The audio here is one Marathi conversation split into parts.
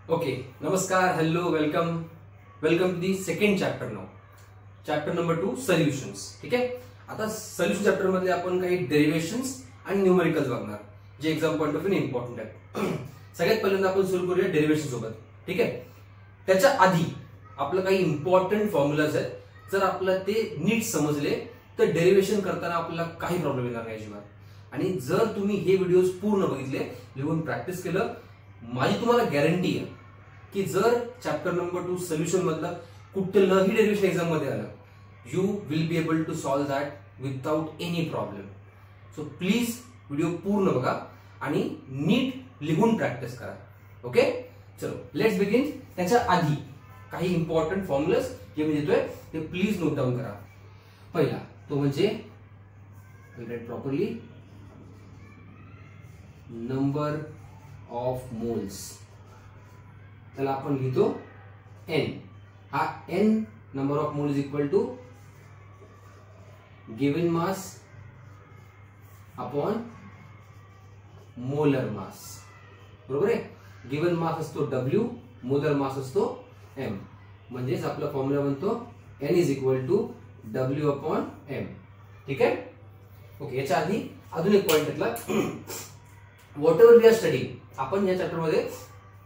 ओके, नमस्कार, hello, welcome to the second chapter now. Chapter number 2 solutions. ठीक आहे. आता सोल्युशन चॅप्टर मध्ये आपण काही डेरिव्हेशन्स आणि न्यूमेरिकल्स बघणार, जे exam point of view important आहेत. सगळ्यात पहिल्यांदा आपण सुरू करूया डेरिव्हेशन सोबत. ठीक आहे. त्याच्या आधी आपलं काही इम्पॉर्टंट फॉर्म्युलाज आहेत. जर आपल्याला ते नीट समजले तर डेरिव्हेशन करताना आपल्याला काही प्रॉब्लेम येणार नाही अजिबात. आणि जर तुम्ही हे व्हिडिओज पूर्ण बघितले, लिहून प्रॅक्टिस केलं, माझी तुम्हाला गॅरंटी आहे की जर चॅप्टर नंबर 2 सोल्युशन मधलं कुठलंही डेरिव्हेशन एक्झाम मध्ये आलं, you will be able to solve that without any problem. So please video पूर्ण बघा आणि नीट लिहून प्रॅक्टिस करा. ओके, चलो लेट्स बिगिन. त्याच्या आधी काही इम्पॉर्टंट फॉर्म्युलाज जे मी देतोय ते प्लीज नोट डाऊन करा. पहिला तो म्हणजे प्रॉपरली नंबर ऑफ मोल्स. त्याला आपण लिहितो n. हा n number of mole is equal to given mass upon molar mass. बरोबर आहे. गिवन मास असतो W, मोलर मास असतो m. म्हणजेच आपला फॉर्म्युला बनतो n is equal to W upon m. ठीक आहे. ओके, याच्या आधी अजून एक पॉइंट घेतला. Whatever we are study, आपण या चॅप्टर मध्ये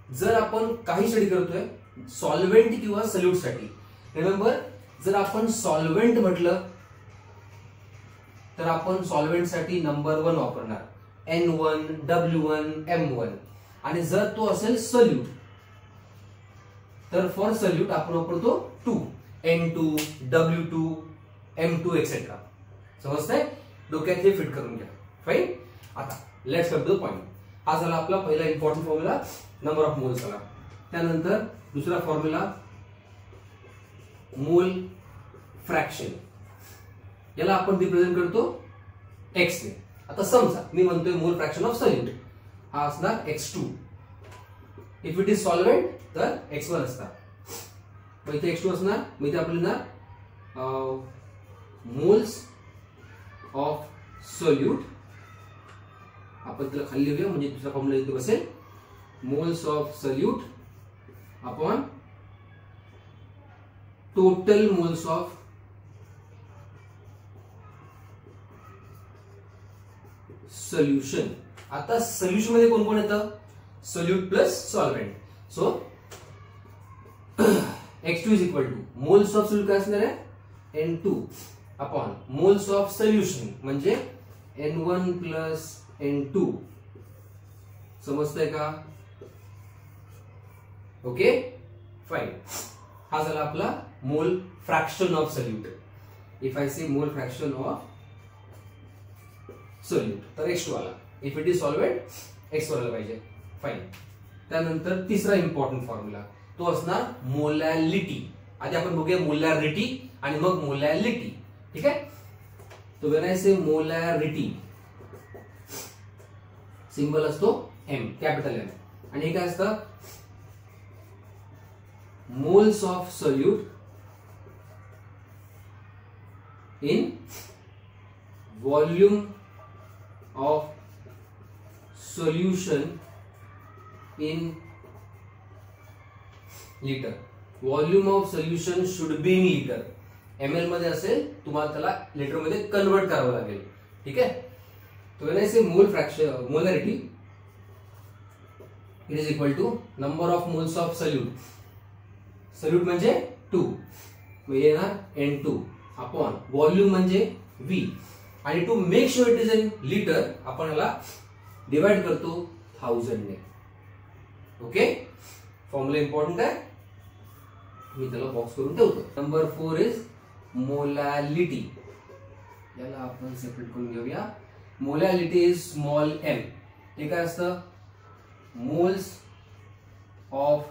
जर आपण काही स्टडी करतोय सॉल्व्हेंट किंवा सोल्यूट साठी, रिमेंबर जर आपण सॉल्व्हेंट म्हटलं तर आपण सॉल्व्हेंट साठी नंबर 1 वापरणार, N1, W1, M1. आणि जर तो असेल सोल्यूट तर फॉर सोल्यूट आपण वापरतो 2, N2, W2, M2 एक्सेट्रा. समजतंय? डोक्यात हे फिट करून घ्या. फाईन. आता let's come to the point. हा झाला आपला पहिला important formula, number of moles झाला. त्यानंतर दुसरा फॉर्म्युला मोल फ्रॅक्शन. याला आपण रिप्रेझेंट करतो x ने. आता समजा मी म्हणतोय मोल फ्रॅक्शन ऑफ सोल्यूट, हा असणार x2. If it is solvent तर x1 असणार. मग इथे x2 असणार. मग इथे आपल्याला मोल्स ऑफ सोल्यूट आपण त्याला खाली लिहूया, म्हणजे दुसरा फॉर्म्युला इथे बसेल. Moles of solute upon total moles of solution. आता सोल्युशन मध्ये कोण कोण येतं? Solute plus solvent. So x2 is equal to moles of solute काय असणार आहे? N2 upon moles of solution म्हणजे N1 प्लस N2. समजतंय का? Okay, fine. हा झाला आपला मोल fraction of solute. If I say mole fraction of solute तर x2 आला. If it is solvent x वर आला पाहिजे. फाईन. त्यानंतर तिसरा इम्पॉर्टंट फॉर्म्युला तो असणार मोलॅलिटी. आधी आपण बघूया मोलॅरिटी आणि मग मोलॅलिटी. ठीक आहे. तो when I say molarity symbol असतो M, कॅपिटल M. आणि हे काय असतं? Moles of solute in volume of solution in litre. Volume of solution should be in litre. ml मध्ये असेल, तुम्हाला त्याला लिटर मध्ये कन्वर्ट करावं लागेल. ठीक आहे. तो when I say mole fraction molarity it is equal to number of moles of solute. Solute म्हणजे 2, मग येणार N2 अपॉन व्हॉल्यूम म्हणजे V. आणि to make sure it is in litre आपण याला डिवाइड करतो 1000 ने. ओके, फॉर्म्युला इम्पॉर्टंट आहे, मी त्याला बॉक्स करून ठेवतो. Number 4 is molality. याला आपण सेपरेट करून घेऊया. Molality is small m. हे काय असतं? Moles of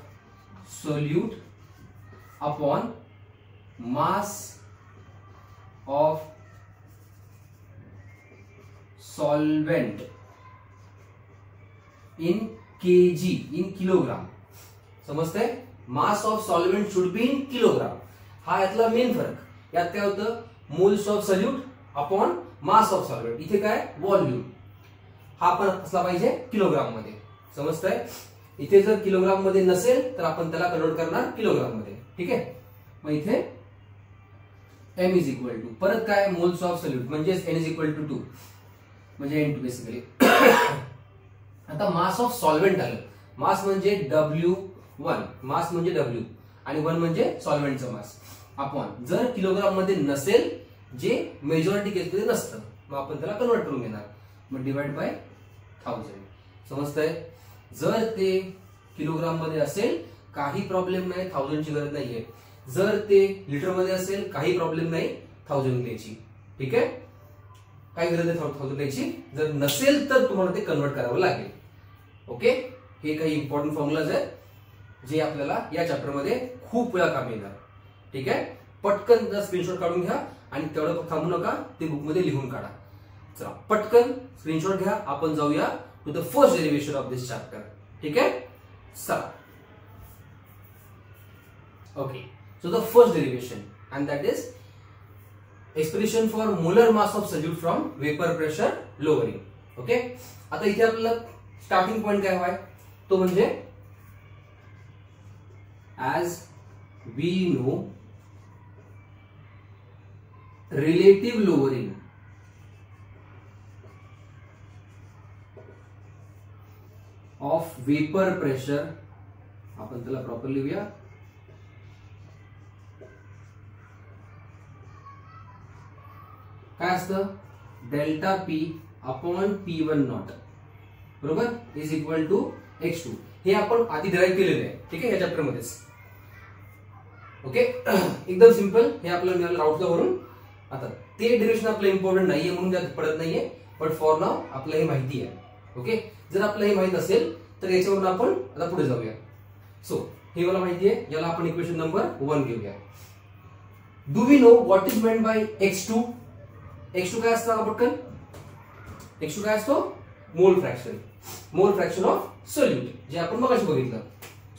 solute upon mass of solvent in kg, in kilogram. समजतंय? Mass of solvent should be in kilogram. हा यातला मेन फरक. यात काय होतं? मोल्स of solute upon mass of सॉल्व्हेंट. इथे काय? व्हॉल्यूम. हा पण असला पाहिजे किलोग्राम मध्ये. समजतंय? इथे जर किलोग्राम मध्ये नसेल तर आपण त्याला कन्वर्ट करणार किलोग्राम मध्ये. ठीक आहे. मग इथे m इज इक्वल टू परत काय मोल्स ऑफ सोल्यूट म्हणजेच n इज इक्वल टू 2 म्हणजे n2 बेसिकली. आता मास ऑफ सॉल्व्हेंट आलं. मास म्हणजे W1, मास म्हणजे W आणि 1 म्हणजे सॉल्व्हेंटचं मास अपॉन जर किलोग्राम मध्ये नसेल जे मेजॉरिटी केसमध्ये नसतं मग आपण त्याला कन्वर्ट करून घेणार मग डिवाइड बाय 1000. समजतंय. जर ते किलोग्राम मध्ये असेल काही प्रॉब्लेम नाही, 1000 ची गरज नाहीये. जर ते लिटर मध्ये असेल काही प्रॉब्लेम नाही 1000 द्यायची. ठीक आहे. काही गरज नाही 1000 द्यायची. जर नसेल तर तुम्हाला ते कन्वर्ट करावं लागेल. ओके. हे काही इम्पॉर्टंट फॉर्म्युलाज आहेत जे आपल्याला या चॅप्टर मध्ये खूप वेळा काम येणार. ठीक आहे. पटकन जर स्क्रीनशॉट काढून घ्या आणि तेवढं थांबू नका, ते बुक मध्ये लिहून काढा. चला पटकन स्क्रीनशॉट घ्या. आपण जाऊया to the first derivation of this chapter. ठीक आहे. चला. Okay. So the first derivation and that is expression for molar mass of solute from vapor pressure lowering. Okay. आता इथे आपल्याला स्टार्टिंग पॉइंट काय हवाय तो म्हणजे as we know relative lowering of vapor pressure आपण त्याला प्रॉपर लिहूया. काय असतं delta P upon P1 not बरोबर इज इक्वल टू x2. हे आपण आधी डिराइव्ह केलेले आहे. ठीक आहे. या चॅप्टर मध्येच. ओके. एकदम सिंपल. हे आपल्याला मिळालं राऊटला वरून. आता ते डेरिव्हेशन आपलं इम्पॉर्टंट नाहीये म्हणून त्यात पडत नाहीये बट फॉर नाव आपल्याला हे माहिती आहे. ओके. जर आपल्याला हे माहित असेल तर याच्यावरून आपण आता पुढे जाऊया. सो हे मला माहिती आहे. याला आपण इक्वेशन नंबर 1 घेऊया. Do we know what is meant by x2. x2 काय असतं पटकन. x2 काय असतो मोल फ्रॅक्शन. मोल फ्रॅक्शन ऑफ सोल्यूट जे आपण मगाशी बघितलं.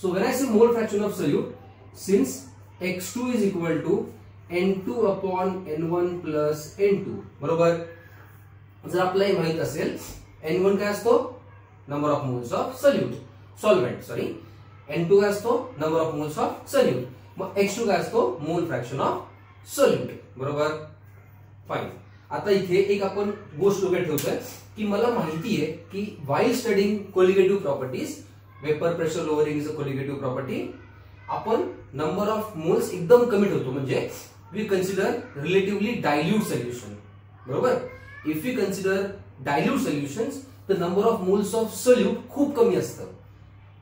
So when I say mole fraction of solute since x2 is equal to n2 upon n1 plus n2 बरोबर. जर आपल्याला माहित असेल n1 काय असतो number of moles of solute solvent sorry. n2 काय असतो number of moles of solute. मग x2 काय असतो मोल फ्रॅक्शन ऑफ सोल्यूट बरोबर. फाईन. आता इथे एक आपण गोष्ट डोक्यात ठेवतोय की मला माहिती आहे की while studying colligative properties vapour pressure lowering is a colligative property आपण नंबर ऑफ मोल्स एकदम कमी ठेवतो म्हणजे we consider relatively dilute solution बरोबर. If we consider dilute solutions the number of moles of solute खूप कमी असतं.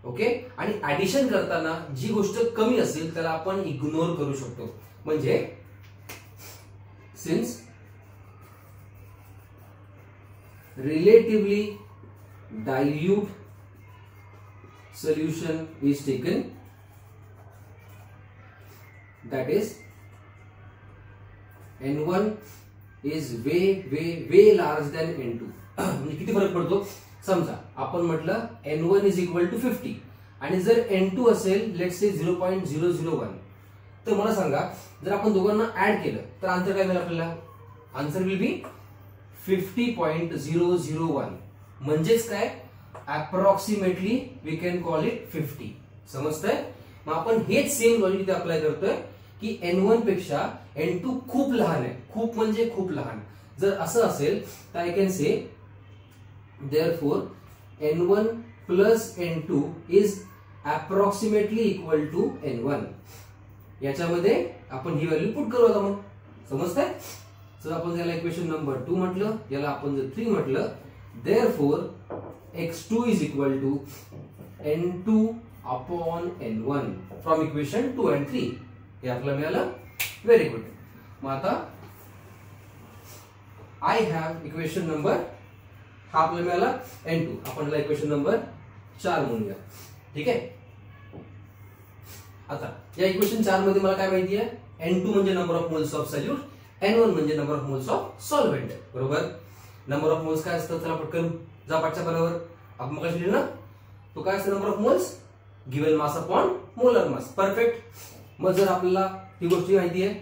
ओके. आणि ऍडिशन करताना जी गोष्ट कमी असेल त्याला आपण इग्नोर करू शकतो. म्हणजे since relatively dilute solution is taken that is n1 is way large than n2. म्हणजे किती फरक पडतो समजा आपण म्हटलं n1 is equal to 50 आणि जर n2 असेल लेट्स से 0.001 तर मला सांगा जर आपण दोघांना ऍड केलं तर आन्सर काय मिळेल आपल्याला. आन्सर विल बी 50.001 म्हणजेच काय approximately we can call it 50. समजतंय. मग आपण हेच सेम लॉजिक इथे अप्लाय करतोय की n1 पेक्षा n2 खूप लहान आहे. खूप म्हणजे खूप लहान. जर असं असेल तर I can say therefore n1 plus n2 is approximately equal to n1. याच्यामध्ये आपण ही व्हॅल्यू पुट करू आता मग. समजतंय. जर आपण याला इक्वेशन नंबर 2 म्हटलं याला आपण जर 3 म्हटलं therefore x2 is equal to n2 upon n1 from equation 2 and 3. हे आपल्याला मिळालं. Very good. मग आता आय हॅव इक्वेशन नंबर हा आपल्याला मिळाला n2. आपण याला इक्वेशन नंबर 4 म्हणूया. ठीक आहे. आता या इक्वेशन 4 मध्ये मला काय माहिती आहे n2 म्हणजे number of moles of solute n1 म्हणजे number of moles of solvent बरोबर. नंबर ऑफ मोल्स काय असतं चला पटकन जा पाठच्या पानावर. आपण मग लिहिलं ना तो काय असतं number of moles given mass upon molar mass. Perfect. मग जर आपल्याला ही गोष्ट माहिती आहे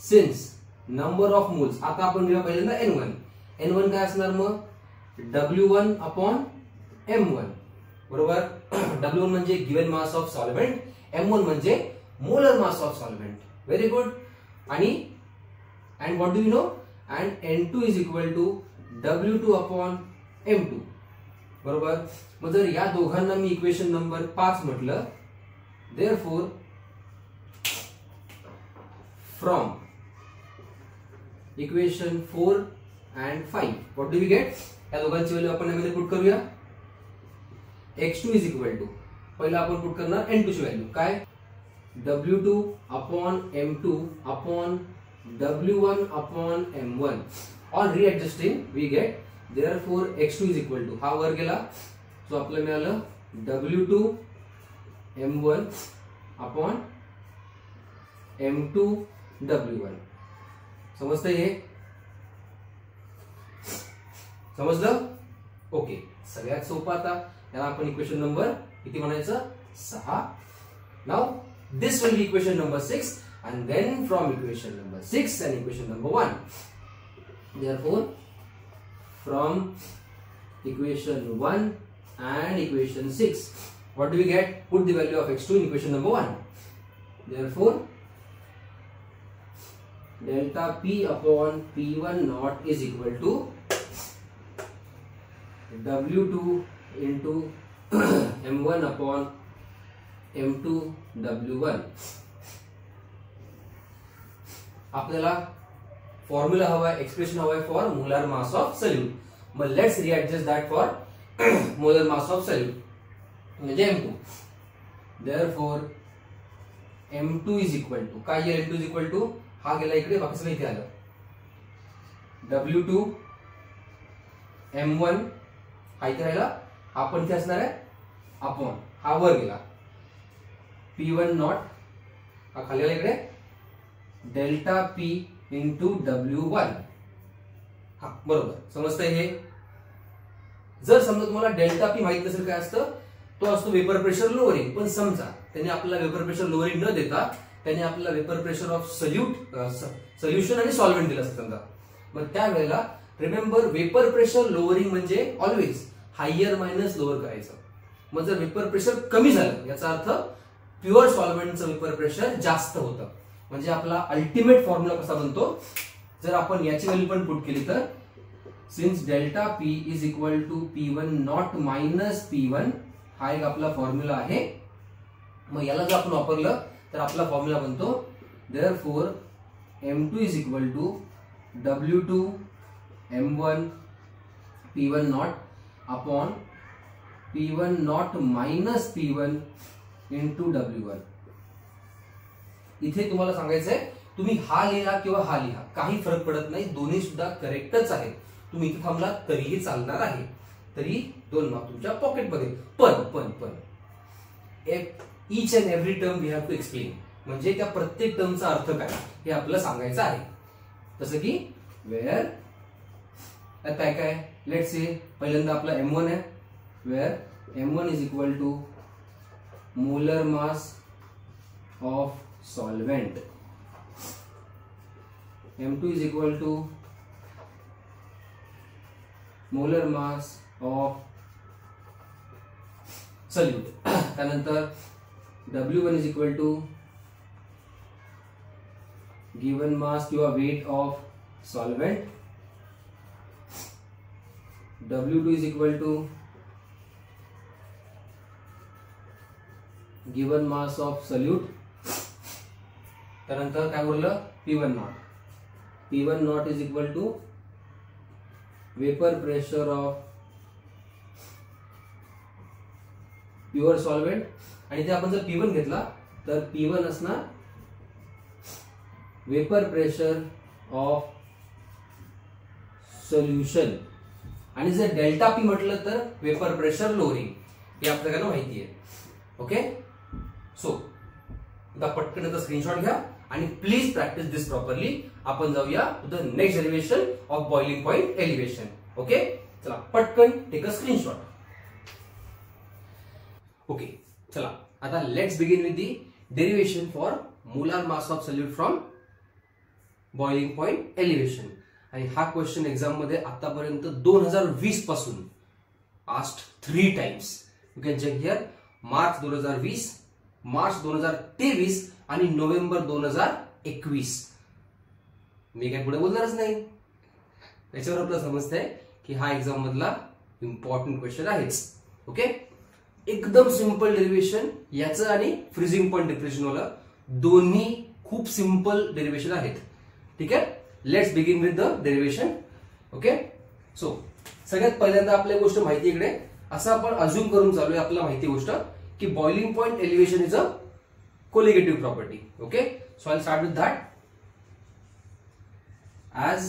सिन्स नंबर ऑफ मोल्स आता आपण लिहिलं पहिल्यांदा n1 काय असणार मग W1 अपॉन m1 बरोबर. W1 म्हणजे given mass of solvent, M1 म्हणजे molar mass of solvent. Very good. आणि and what do you know, and N2 is equal to W2 upon M2. बरोबर. मग जर या दोघांना मी इक्वेशन नंबर 5 म्हटलं, therefore from equation 4 and 5 what do we get, या दोघांची व्हॅल्यू आपण यामध्ये पुट करूया. x2 इज इक्वल टू, पहिला आपण पुट करणार N2 ची व्हॅल्यू काय, W2 upon M2 upon W1 upon M1. On readjusting we get therefore x2 is equal to, हा वर गेला सो आपल्याला मिळालं W2 M1 upon M2 W1. समजतंय हे, समजलं. ओके. सगळ्यात सोपं. आता याला आपण इक्वेशन नंबर किती म्हणायचं, 6. Now this will be equation number 6 and then from equation number 6 and equation number 1. Therefore from equation 1 and equation 6 what do we get, put the value of x2 in equation number 1. Therefore delta p upon p1 naught is equal to W2 into M1 upon M2 W1. आपल्याला फॉर्म्युला हवा आहे, एक्सप्रेशन हवा आहे for molar mass of solute. मग let's readjust that for molar mass of solute म्हणजे M2. Therefore M2 is equal to काय येईल, M2 इज इक्वल टू हा गेला इकडे, बाकी सगळं इथे आलं. W2 M1 हा इथे राहिला, हा पण इथे असणार आहे अपॉन हा वर गेला P1 नॉट हा खाली आला इकडे, डेल्टा P इंटू W1. हा बरोबर. समजतंय हे. जर समजा तुम्हाला डेल्टा P माहित नसेल काय असतं, तो असतो वेपर प्रेशर लोअरिंग. पण समजा त्याने आपल्याला वेपर प्रेशर लोअरिंग न देता त्याने आपल्याला वेपर प्रेशर ऑफ सोल्युशन आणि सॉल्व्हेंट दिलं असतं समजा. मग त्यावेळेला रिमेंबर वेपर प्रेशर लोअरिंग म्हणजे ऑलवेज हायर मायनस लोअर करायचं. मग जर वेपर प्रेशर कमी झालं याचा अर्थ प्युअर सॉल्व्हेंटचं वेपर प्रेशर जास्त होतं. म्हणजे आपला अल्टिमेट फॉर्म्युला कसा बनतो, जर आपण याची व्हॅल्यू पण पुट केली तर since delta P is equal to P1 not minus P1 हा एक आपला फॉर्म्युला आहे. मग याला जर आपण वापरलं तर आपला फॉर्म्युला बनतो therefore M2 is equal to W2 M1 P1 not upon P1 not minus P1 into W1. इथे तुम्हाला सांगायचंय तुम्ही हा लिहा किंवा हा लिहा काही फरक पडत नाही, दोन्ही सुद्धा करेक्टच आहेत. तुम्ही इथे थांबला तरीही चालणार आहे, तरी 2 मार्क तुमच्या पॉकेटमध्ये. पण each and every term we have to explain. म्हणजे त्या प्रत्येक टर्मचा अर्थ काय हे आपल्याला सांगायचं आहे. जसं की वेअर काय काय, लेट्स से पहिल्यांदा आपला M1 आहे, where M1 is equal to molar mass of solvent, M2 is equal to molar mass of solute. त्यानंतर W1 is equal to given mass किंवा weight of solvent, W2 is equal to given mass of solute. त्यानंतर काय बोललं, P1 not, P1 not is equal to vapour pressure of pure solvent. आणि ते आपण जर P1 घेतला तर P1 असणार वेपर प्रेशर ऑफ सोल्युशन. आणि जर डेल्टा P म्हटलं तर वेपर प्रेशर लोअरिंग. हे आपल्याला माहिती आहे. ओके. सो आता पटकन याचा स्क्रीनशॉट घ्या आणि प्लीज प्रॅक्टिस दिस प्रॉपरली. आपण जाऊया to the next derivation of boiling point elevation. Okay. चला पटकन टेक अ स्क्रीनशॉट. ओके. चला आता let's begin with the derivation for molar mass of solute from boiling point elevation. आणि हा क्वेश्चन एक्झाम मध्ये आतापर्यंत 2020 पासून asked 3 times. You can check here March 2020, March 2023 आणि नोव्हेंबर 2021. मी काय पुढे बोलणारच नाही. त्याच्यावर आपल्याला समजतंय की हा एक्झाम मधला इम्पॉर्टंट क्वेश्चन आहेच. ओके, एकदम सिंपल डेरिव्हेशन याचं आणि फ्रीजिंग पॉइंट डिप्रेशन वाला दोन्ही खूप सिंपल डेरिव्हेशन आहेत. ठीक आहे, let's begin with the derivation. Okay, so सगळ्यात पहिल्यांदा आपल्याला गोष्ट माहिती इकडे असं आपण अज्युम करून चालू आहे आपल्याला माहिती गोष्ट की boiling point elevation is a colligative property. Okay, so I start with that. As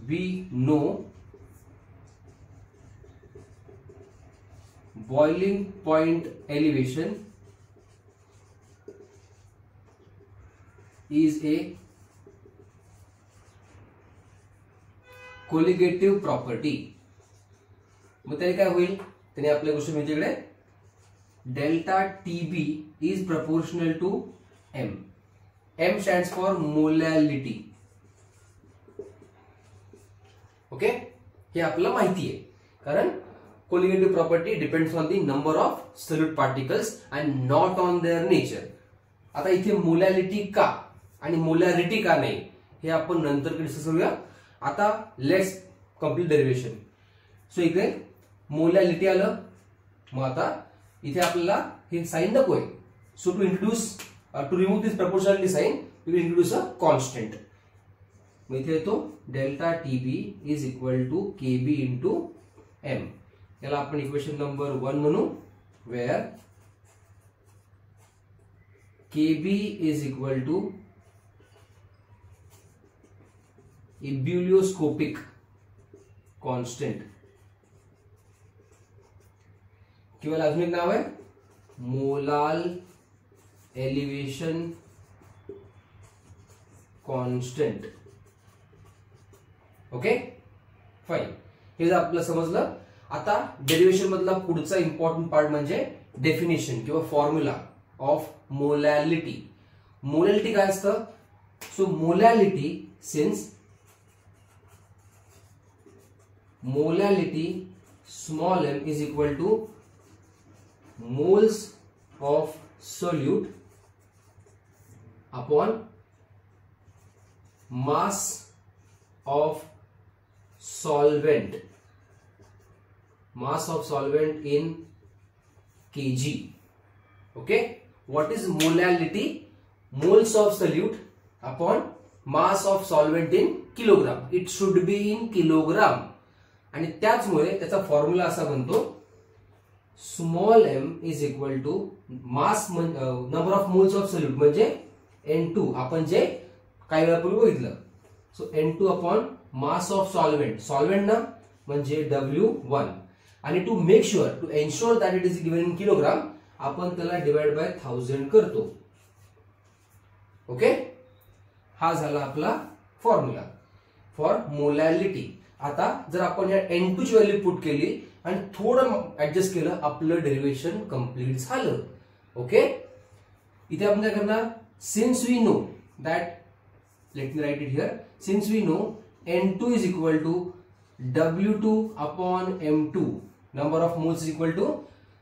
we know, boiling point elevation is a colligative property. मग त्याने काय होईल, त्याने आपल्या गोष्ट मिळते इकडे delta TB is proportional to M. M stands for molality. Okay, हे आपल्याला माहिती आहे कारण colligative property depends on the number of solute particles and not on their nature. आता इथे मोलॅलिटी का आणि मोलॅरिटी का नाही हे आपण नंतर डिस्कस करूया. आता लेट्स कम्प्लीट डेरिव्हेशन. सो इकडे मोलॅलिटी आलं, मग आता इथे आपल्याला हे साइन नकोय. So to remove this proportionality sign we will introduce a constant. मग इथे येतो delta TB is equal to KB into M. याला आपण इक्वेशन नंबर 1 म्हणू, where KB is equal to ebullioscopic constant किंवा अजून एक नाव आहे molal elevation constant. Okay, fine, हे जर आपल्याला समजलं. आता डेरिव्हेशन मधला पुढचा इम्पॉर्टंट पार्ट म्हणजे डेफिनेशन किंवा फॉर्म्युला ऑफ मोलॅलिटी. मोलॅलिटी काय असतं? So molality since molality small m is equal to moles of solute upon mass of solvent, mass of solvent in kg. Okay, what is molality? Moles of solute upon mass of solvent in kilogram. It should be in kilogram. आणि त्याचमुळे त्याचा फॉर्म्युला असा बनतो small m is equal to mass number of moles of solute म्हणजे N2 आपण जे काही वेळापूर्वी बघितलं. So N2 upon mass of solvent, solvent ना म्हणजे W1 आणि to make sure to ensure that it is given in kilogram आपण त्याला डिवाइड बाय 1000 करतो. ओके, हा झाला आपला फॉर्म्युला फॉर मोलॅलिटी. आता जर आपण या N2 ची व्हॅल्यू पुट केली आणि थोडं ऍडजस्ट केलं आपलं डेरिव्हेशन कंप्लीट झालं. ओके, इथे आपण काय करणार, since we know that, let me write it here, since we know N2 is equal to W2 upon M2, number of moles is equal to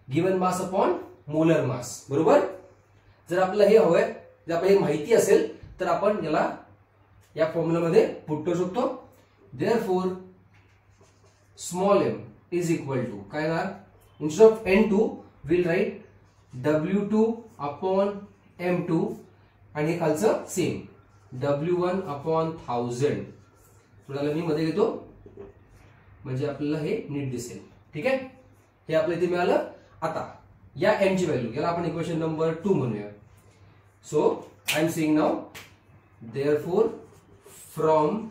given mass upon molar mass. बरोबर, जर आपल्याला हे हवंय, जर आपल्याला माहिती असेल तर आपण याला या फॉर्म्युला मध्ये पुट करू शकतो. Therefore small m is equal to काय ना, instead of N2 we'll write W2 upon M2 आणि हे खालचं सेम W1 अपॉन 1000. थोडा मी मध्ये घेतो म्हणजे आपल्याला हे नीट दिसेल. ठीक आहे, हे आपल्याला इथे मिळालं. आता या m ची व्हॅल्यू याला आपण इक्वेशन नंबर 2 म्हणूया. So I am saying now therefore from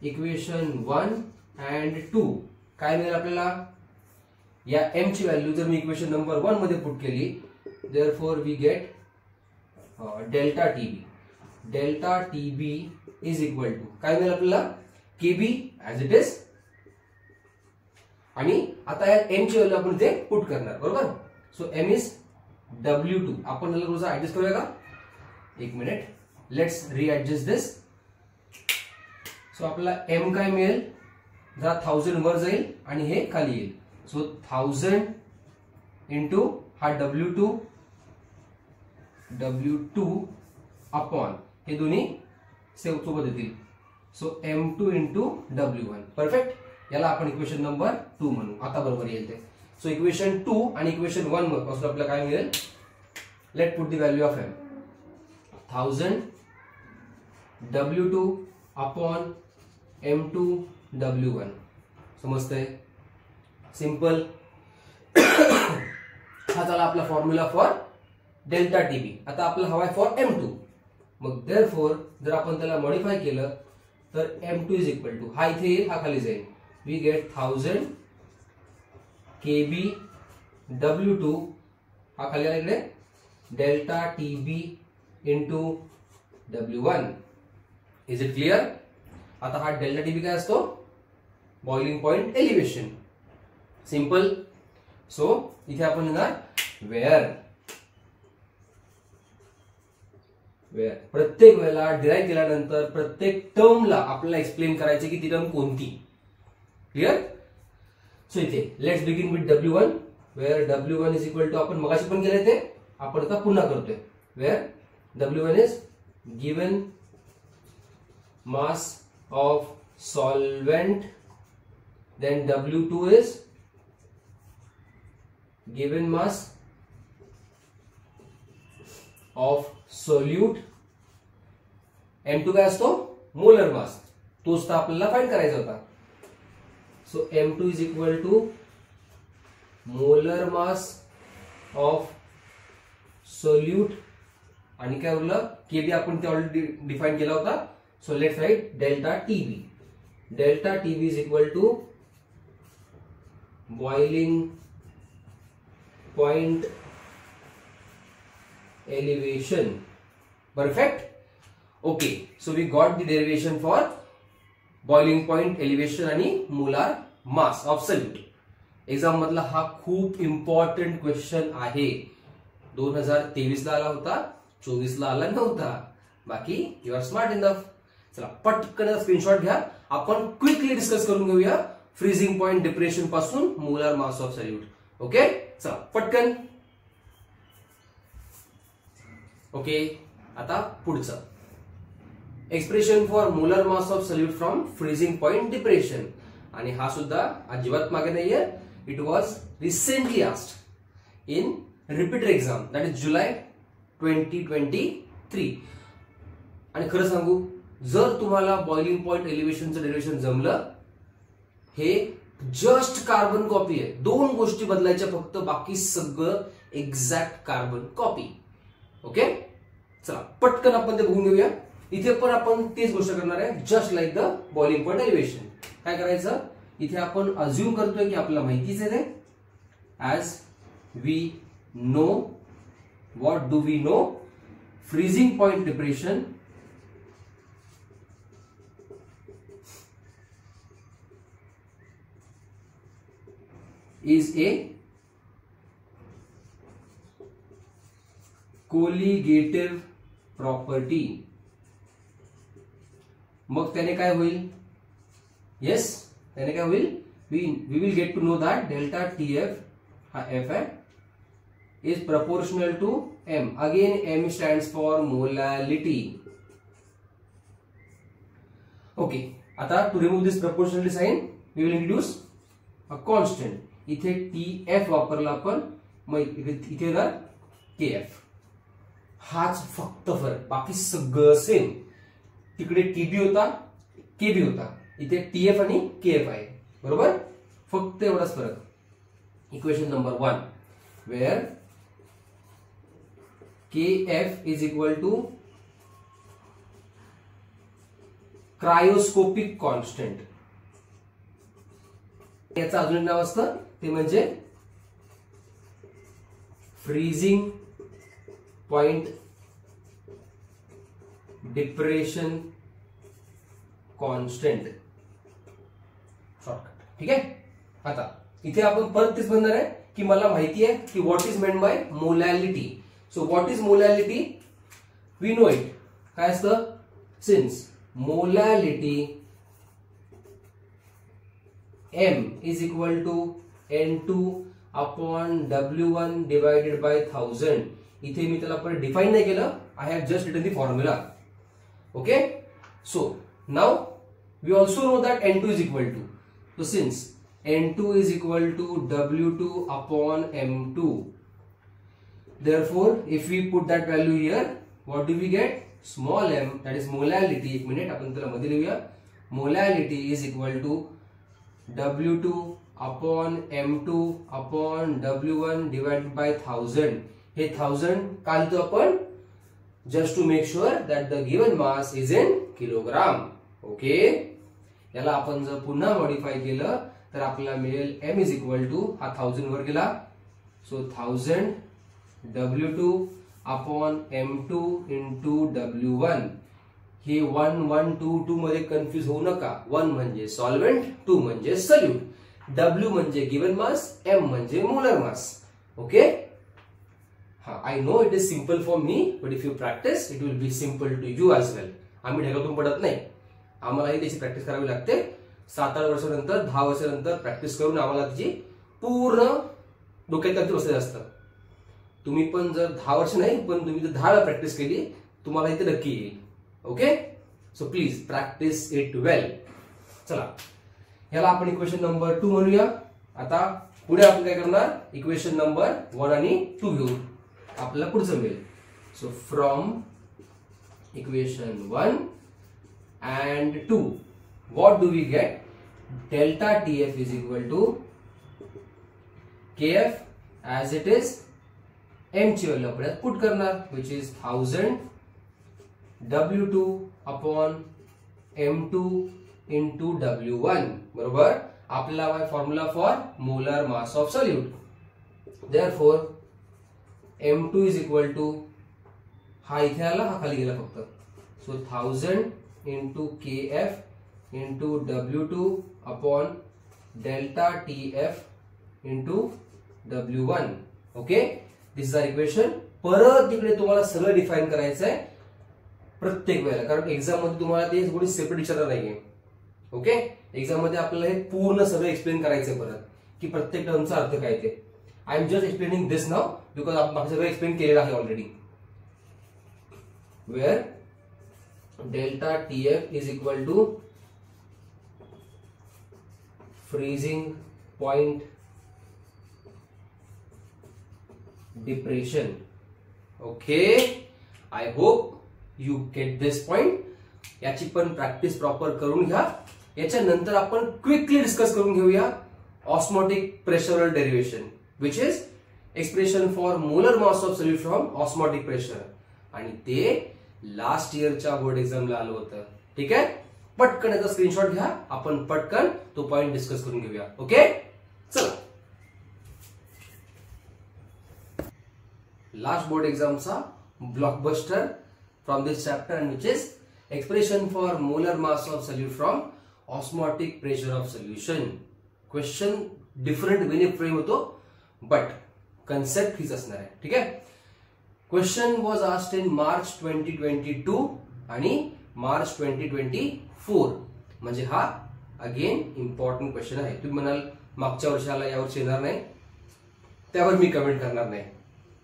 equation 1 and 2 काय मिळेल आपल्याला, या m ची व्हॅल्यू जर मी इक्वेशन नंबर 1 मध्ये पुट केली therefore we get delta TB. Delta TB is equal to काय मिळेल आपल्याला, KB ऍज इट इज. आणि आता या m ची व्हॅल्यू आपण इथे पुट करणार. बरोबर, सो m इज W2. आपण याला रोज ऍडजस्ट करूया का, एक minute, let's readjust this. So आपल्याला m काय मिळेल, जरा 1000 वर जाईल आणि हे खाली येईल. सो 1000 इंटू हा W2 अपॉन हे दोन्ही सोबत येतील. So M2 into W1. Perfect. याला आपण इक्वेशन नंबर 2 म्हणू. आता बरोबर येईल ते. सो इक्वेशन 2 आणि इक्वेशन 1 पासून आपल्याला काय मिळेल? Late put the value of M. 1000 W2 upon M2 W1. समजतंय? सिंपल. हा झाला आपला फॉर्म्युला फॉर डेल्टा टीबी. आता आपला हवाय फॉर M2. मग देअरफॉर जर आपण त्याला मॉडिफाय केलं तर M2 इज इक्वल टू हा इथे येईल, हा खाली जाईल. वी गेट 1000 KB W2 हा खाली आला इकडे delta TB into W1. Is it clear? आता हा डेल्टा TB काय असतो? Boiling point elevation. Simple. So इथे आपण लिहिणार वेअर प्रत्येक वेळेला डिराइव्ह केल्यानंतर प्रत्येक टर्मला आपल्याला एक्सप्लेन करायचे की ती टर्म कोणती. क्लिअर? सो इथे let's begin with W1 where W1 is equal to आपण मगाशी पण केले ते आपण आता पुन्हा करतोय. Where W1 is given mass of solvent, then W2 is given mass of solute. M2 काय असतो? Molar mass. तोच तर आपल्याला फाइंड करायचा होता. So M2 is equal to molar mass of solute आणि काय उरलं? केबी आपण ते ऑलरेडी डिफाइन केला होता. So let's write delta TB. Delta TB is equal to boiling point elevation. Perfect. Okay, so we got the derivation for boiling point elevation आणि molar mass of solute. Exam मधला हा खूप इम्पॉर्टंट क्वेश्चन आहे. 2023 ला आला होता, 24 ला आला नव्हता. बाकी यू आर स्मार्ट इनफ. चला पटकन स्क्रीनशॉट घ्या. आपण क्विकली डिस्कस करून घेऊया फ्रीजिंग पॉइंट डिप्रेशन पासून molar mass of solute. Okay, चला पटकन. ओके, आता पुढचं expression for molar mass of solute from freezing point depression. आणि हा सुद्धा अजिबात मागे नाहीये. It was recently asked in repeated exam, that is July 2023. आणि खरं सांगू, जर तुम्हाला बॉइलिंग पॉइंट एलिव्हेशनचं डेरिव्हेशन जमलं, हे जस्ट कार्बन कॉपी आहे. 2 गोष्टी बदलायच्या फक्त, बाकी सगळं एक्झॅक्ट कार्बन कॉपी. ओके, चला पटकन आपण ते बघून घेऊया. इथे पण आपण तेच गोष्ट करणार आहे, just like the boiling point elevation. काय करायचं? इथे आपण अज्युम करतोय की आपल्याला माहितीच आहे ते. As we know, what do we know? Freezing point depression is a colligative property. मग त्याने काय होईल? येस, त्याने काय होईल? We will get to know that delta TF हा F आहे is proportional to M. Again M stands for molality. Okay, आता to remove this proportionality sign we will introduce a constant. इथे TF वापरला आपण, मग इथे जर KF. हाच फक्त फरक, बाकी सगळं सेम. तिकडे TB होता, KB होता, इथे TF आणि KF आहे. बरोबर, फक्त एवढाच फरक. Equation number 1 where KF is equal to cryoscopic constant. याचं अजून एक नाव असतं, ते म्हणजे freezing point depression constant, shortcut. ठीक आहे. आता इथे आपण परत तेच म्हणणार आहे की मला माहिती आहे की what is meant by molality. So what is molality? We know it. काय असतं? Since molality M is equal to N2 upon W1 divided by 1000. इथे मी त्याला परत डिफाइन नाही केलं, I have just written the formula. Okay, so now we also know that N2 is equal to, so since N2 is equal to W2 upon M2, therefore if we put that value here, what do we get? Small m, that is molality. एक मिनिट आपण त्याला मध्ये लिहूया. Molality is equal to W2 upon M2 upon W1 divided by 1000. हे 1000 का लिहितो आपण? Just to make sure that the given mass is in kilogram. Okay, याला आपण जर पुन्हा मॉडिफाय केलं तर आपल्याला मिळेल m इज इक्वल टू, हा 1000 वर गेला, so 1000 W2 upon M2 into W1. हे 1 1 2 2 मध्ये कन्फ्युज होऊ नका. 1 म्हणजे सॉल्व्हेंट, 2 म्हणजे सल्यूट, W म्हणजे गिवन मास, M म्हणजे मोलर मास. ओके, हा, I know it is simple for me, but if you practice it will be simple to you as well. आम्ही ढगातून पडत नाही, आम्हालाही त्याची प्रॅक्टिस करावी लागते. 7-8 वर्षानंतर 10 वर्षानंतर प्रॅक्टिस करून आम्हाला त्याची पूर्ण डोक्यात अगदी बसलेलं असतं. तुम्ही पण जर 10 वर्ष नाही, पण तुम्ही जर 10 वेळा प्रॅक्टिस केली, तुम्हाला इथे नक्की येईल. Okay, so please practice it well. चला, याला आपण इक्वेशन नंबर 2 म्हणूया. आता पुढे आपण काय करणार, इक्वेशन नंबर 1 आणि 2 घेऊ, आपल्याला पुढचं मिळेल. So from equation 1 and 2, what do we get? Delta TF is equal to KF as it is, M ची व्हॅल्यू आपण पुट करणार, which is 1000 W2 upon M2 into W1. बरोबर, आपल्याला formula for molar mass of solute. Therefore M2 is equal to, हा इथे आला, हा खाली गेला फक्त, so 1000 into KF into W2 upon delta TF into W1. Okay, this is our equation. परत तिकडे तुम्हाला सगळं डिफाइन करायचं आहे प्रत्येक वेळेला, कारण एक्झाम मध्ये तुम्हाला ते थोडी सेपरेट विचारणार नाहीये. ओके, एक्झाम मध्ये आपल्याला हे पूर्ण सगळं एक्सप्लेन करायचंय परत, की प्रत्येक टर्मचा अर्थ काय ते. I am just explaining this now because आपण सगळं एक्सप्लेन केलेलं आहे already. Where delta TF is equal to freezing point depression. Okay, I hope you get this point. याची पण प्रॅक्टिस प्रॉपर करून घ्या. याच्यानंतर आपण क्विकली डिस्कस करून घेऊया ऑस्मोटिक प्रेशरल derivation, which is expression for molar mass of solute from osmotic pressure, आणि ते लास्ट इयरच्या बोर्ड एक्झामला आलं होतं. ठीक आहे, पटकन याचा स्क्रीनशॉट घ्या, आपण पटकन तो पॉइंट डिस्कस करून घेऊया. ओके, चला, लास्ट बोर्ड एक्झामचा blockbuster from this chapter, and which is expression for molar mass of solute from osmotic pressure of solution. Question different वेने फ्रेम होतो, बट कन्सेप्ट हीच असणार आहे. ठीक आहे, question was asked in March 2022 आणि मार्च 2024. म्हणजे हा अगेन इम्पॉर्टंट क्वेश्चन आहे. तुम्ही म्हणाल मागच्या वर्षाला या वर्षी येणार नाही, त्यावर मी कमेंट करणार नाही,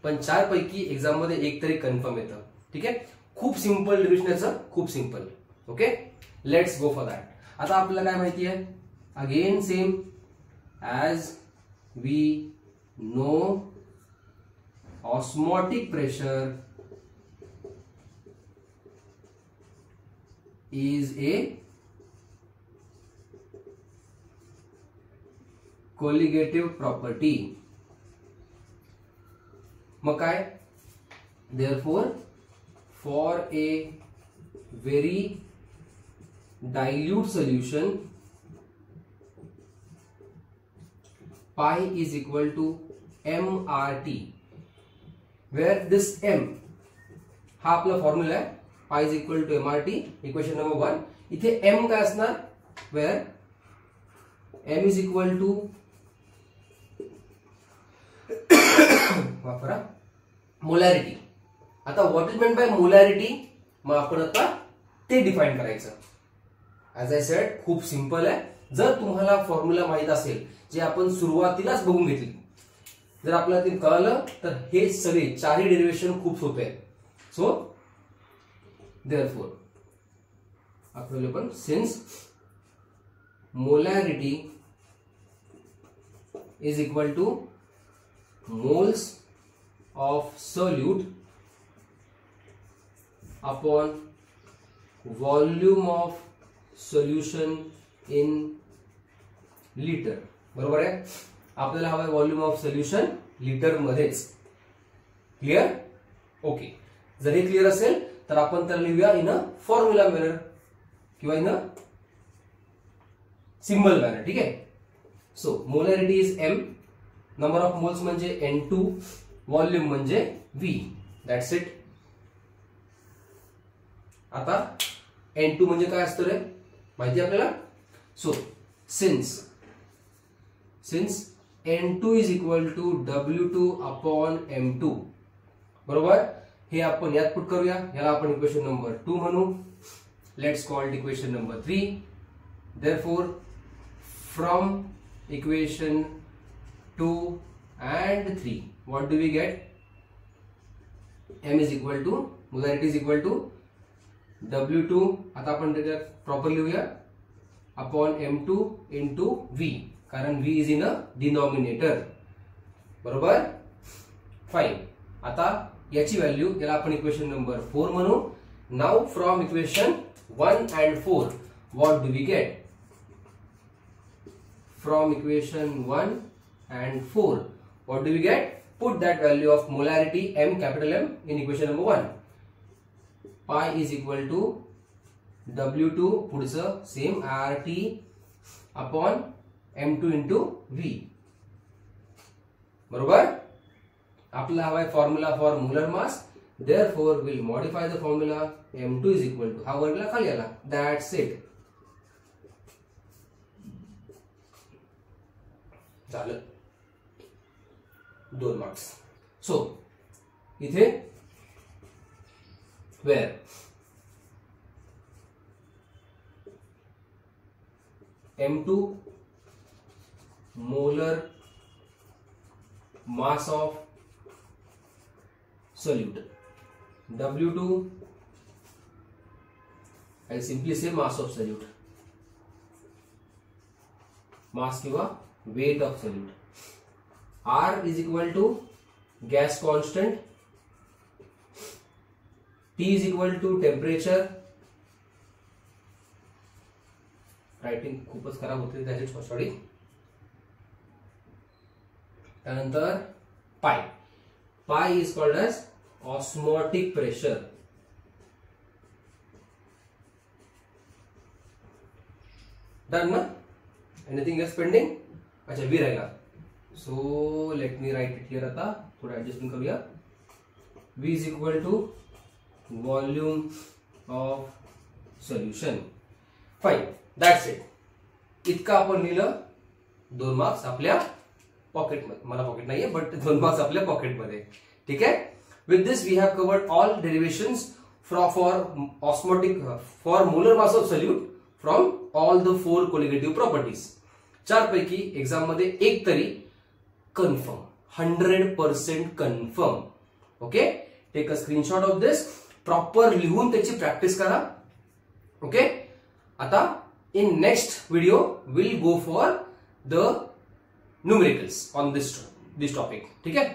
पण 4 पैकी एक्झाम मध्ये एक तरी कन्फर्म येतं. ठीक आहे, खूप सिंपल डिव्हिजन, खूप simple. Okay, let's go for that. आता आपल्याला काय माहिती आहे, again same as we know, osmotic pressure is a colligative property. मग काय, therefore for a very dilute solution, pi is equal to mRT, where this m हा आपला फॉर्म्युला आहे, pi is equal to mRT. Equation number 1. इथे m काय असणार, where m is equal to वापरा मोलॅरिटी. आता what is meant bye molarity, मग आपण आता ते डिफाइन करायचं. ऍज आय सेड, खूप सिंपल आहे. जर तुम्हाला फॉर्म्युला माहित असेल, जे आपण सुरुवातीलाच बघून घेतली, जर आपल्याला ते कळलं तर हे सगळे चारही डेरिव्हेशन खूप सोपे आहेत. सो देअरफॉर आपल्याला पण since molarity is equal to moles of solute upon volume of solution in litre. बरोबर आहे. आपल्याला हवा आहे व्हॉल्यूम ऑफ सोल्युशन लिटर मध्येच. क्लिअर? ओके. जर हे क्लिअर असेल तर आपण त्याला लिहूया इन अ फॉर्म्युला मॅनर किंवा इन अ सिंबल मॅनर. ठीक आहे. So molarity is M, number of moles म्हणजे N2, व्हॉल्यूम म्हणजे V. That's it. आता N2 म्हणजे काय असतं रे माहिती आपल्याला. So since N2 is equal to W2 upon M2. बरोबर. हे आपण यात पुट करूया. याला आपण इक्वेशन नंबर 2 म्हणू. Let's call it equation number 3. Therefore from equation 2 and 3 what do we get? M is equal to molarity is equal to W2. आता आपण प्रॉपर लिहूया अपॉन M2 इंटू V, कारण V is in a denominator. बरोबर. फाइन. आता याची व्हॅल्यू याला आपण इक्वेशन नंबर 4 म्हणू. Now from equation 1 and 4 what do we get? From equation 1 and 4 what do we get? Put that value of molarity M, capital M, in equation number 1. Pi is equal to W2 पुढचं same RT upon M2 into V. बरोबर. आपला हवा आहे formula for molar mass. Therefore we'll modify the formula. M2 is equal to हा वर्गला खाली आला. That's it. झालं. 2 मार्क्स. सो इथे wear M2 molar mass of solute, W2 I'll simply say mass of solute, mass किंवा weight of solute. R is equal to gas constant, T is equal to temperature. Writing खूपच खराब होते त्याची सॉरी. त्यानंतर pi. Pi is called as osmotic pressure. Done ना. Anything else pending? अच्छा वी राहिला. So let me write it here. आता थोडं ऍडजस्टमेंट करूया. V is equal to volume of solution. Fine. That's it. इतका आपण लिहिलं. 2 मार्क्स आपल्या पॉकेटमध्ये. मला पॉकेट नाहीये बट 2 मार्क्स आपल्या पॉकेटमध्ये. ठीक आहे. With this we have covered all derivations for osmotic for molar mass of solute from all the 4 colligative properties. 4 पैकी एक्झाम मध्ये एक तरी confirm, 100% confirm. Okay. Take a screenshot of this. Proper लिहून त्याची प्रॅक्टिस करा. ओके. आता in next video we'll go for the numericals on this topic. ठीक आहे.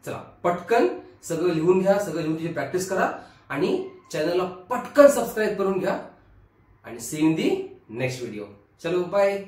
चला पटकन सगळं लिहून घ्या. सगळं लिहून त्याची प्रॅक्टिस करा आणि चॅनलला पटकन सबस्क्राईब करून घ्या. आणि see in the next video. चलो बाय.